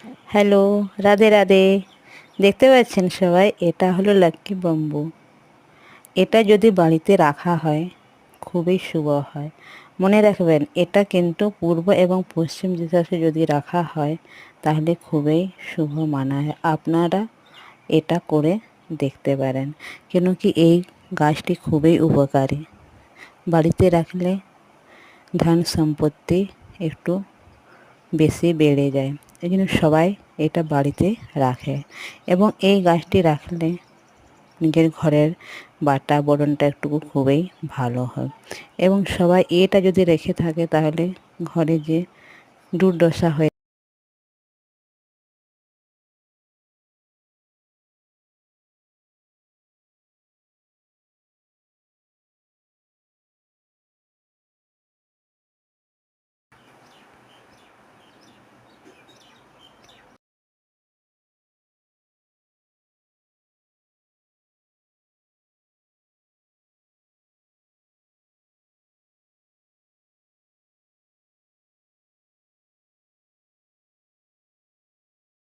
Hello, Radhe Radhe. দেখতে পাচ্ছেন সবাই, এটা হলো লাক্কি বাম্বু। এটা যদি বাড়িতে রাখা হয় খুবই শুভ হয়। মনে রাখবেন, এটা কিন্তু পূর্ব এবং পশ্চিম দিশাতে যদি রাখা হয় তাহলে খুবই শুভ মানা হয়। আপনারা এটা করে দেখতে পারেন, কেন কি এই গাছটি খুবই উপকারী। বাড়িতে রাখলে ধন সম্পত্তি একটু বেশি বেড়ে যায়। এই জন্য সবাই এটা বাড়িতে রাখে এবং এই গাছটি রাখলে নিজের ঘরের বাতাবরণটা একটু খুবই ভালো হয়। এবং সবাই এটা যদি রেখে থাকে তাহলে ঘরে যে দুর্দশা হয়ে